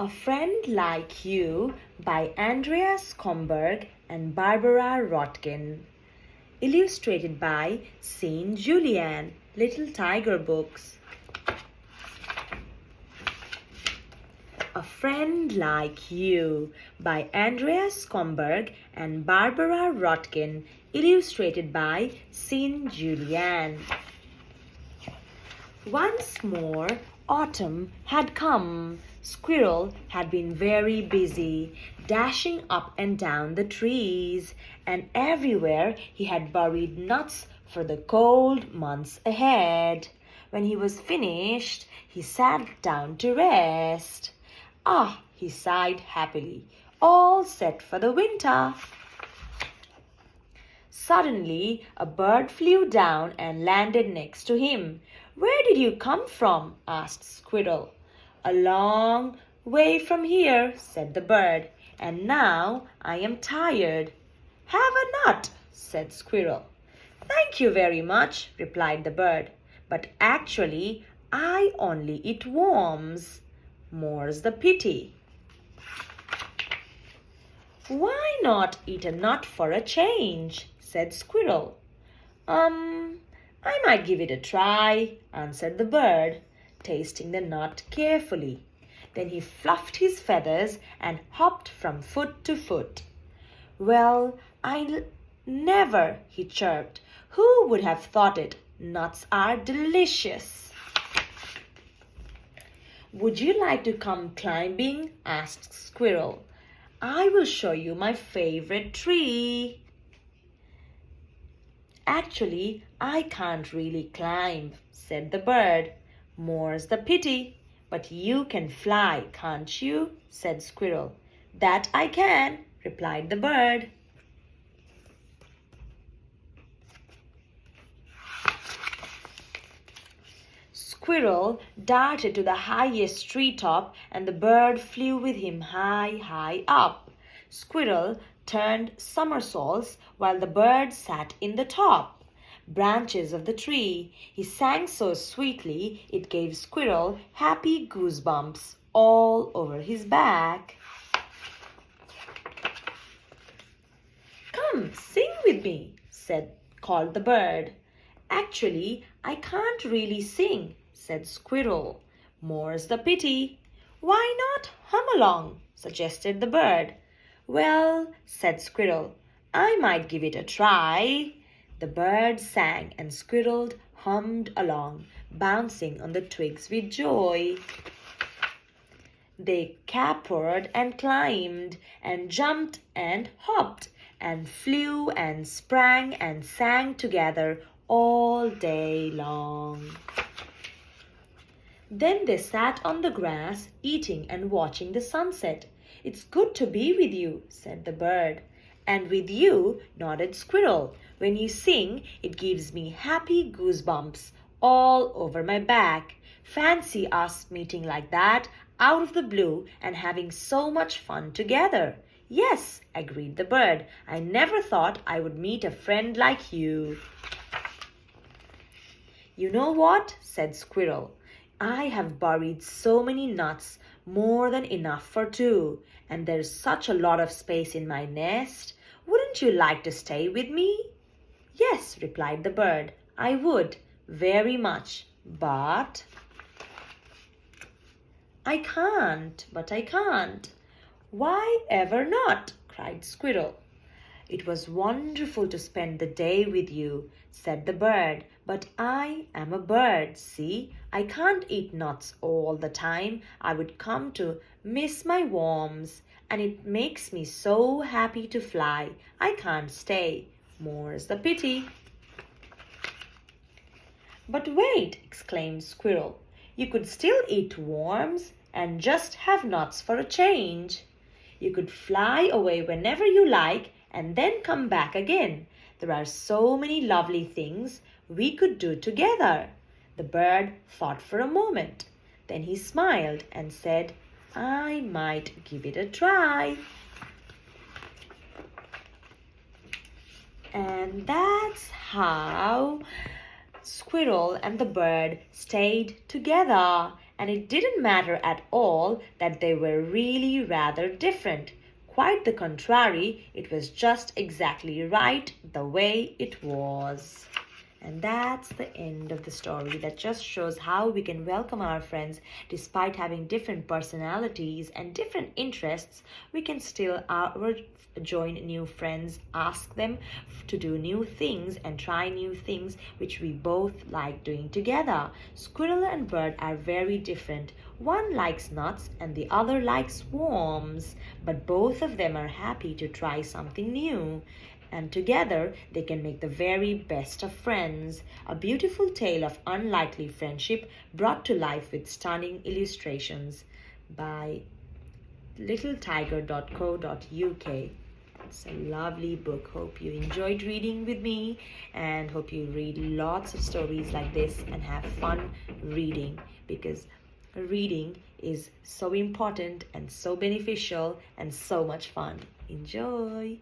A Friend Like You by Andrea Schomburg and Barbara Rottgen. Illustrated by Saint Julian, Little Tiger Books. A Friend Like You by Andrea Schomburg and Barbara Rottgen. Illustrated by Saint Julian. Once more, autumn had come. Squirrel had been very busy, dashing up and down the trees, and everywhere he had buried nuts for the cold months ahead. When he was finished, he sat down to rest. Ah, he sighed happily, all set for the winter. Suddenly, a bird flew down and landed next to him. "Where did you come from?" asked Squirrel. "A long way from here," said the bird, "and now I am tired." "Have a nut," said Squirrel. "Thank you very much," replied the bird, "but actually I only eat worms. More's the pity." "Why not eat a nut for a change?" said Squirrel. I might give it a try," answered the bird, tasting the nut carefully. Then he fluffed his feathers and hopped from foot to foot. "Well, I'll never," he chirped. "Who would have thought it? Nuts are delicious." "Would you like to come climbing?" asked Squirrel. "I will show you my favorite tree." "Actually, I can't really climb," said the bird. "More's the pity. But you can fly, can't you?" said Squirrel. "That I can," replied the bird. Squirrel darted to the highest treetop, and the bird flew with him high, high up. Squirrel turned somersaults while the bird sat in the top branches of the tree. He sang so sweetly it gave Squirrel happy goosebumps all over his back. "Come, sing with me," called the bird. "Actually, I can't really sing," said Squirrel. "More's the pity." "Why not hum along?" suggested the bird. "Well," said Squirrel, "I might give it a try." The bird sang and Squirrel hummed along, bouncing on the twigs with joy. They capered and climbed and jumped and hopped and flew and sprang and sang together all day long. Then they sat on the grass, eating and watching the sunset. "It's good to be with you," said the bird. "And with you," nodded Squirrel. "When you sing, it gives me happy goosebumps all over my back. Fancy us meeting like that out of the blue and having so much fun together." "Yes," agreed the bird. "I never thought I would meet a friend like you." "You know what?" said Squirrel. "I have buried so many nuts, more than enough for two, and there's such a lot of space in my nest. Wouldn't you like to stay with me?" "Yes," replied the bird, "I would, very much, but I can't." "Why ever not?" cried Squirrel. "It was wonderful to spend the day with you," said the bird, "but I am a bird, see? I can't eat nuts all the time. I would come to miss my worms, and it makes me so happy to fly. I can't stay. More's the pity." "But wait," exclaimed Squirrel. "You could still eat worms and just have nuts for a change. You could fly away whenever you like and then come back again. There are so many lovely things we could do together." The bird thought for a moment. Then he smiled and said, "I might give it a try." And that's how Squirrel and the bird stayed together And it didn't matter at all that they were really rather different. Quite the contrary, it was just exactly right the way it was. And that's the end of the story. That just shows how we can welcome our friends despite having different personalities and different interests. We can still join new friends, ask them to do new things and try new things which we both like doing together. Squirrel and bird are very different. One likes nuts and the other likes worms, but both of them are happy to try something new. And together they can make the very best of friends. A beautiful tale of unlikely friendship brought to life with stunning illustrations by littletiger.co.uk. It's a lovely book. Hope you enjoyed reading with me and hope you read lots of stories like this and have fun reading, because reading is so important and so beneficial and so much fun. Enjoy!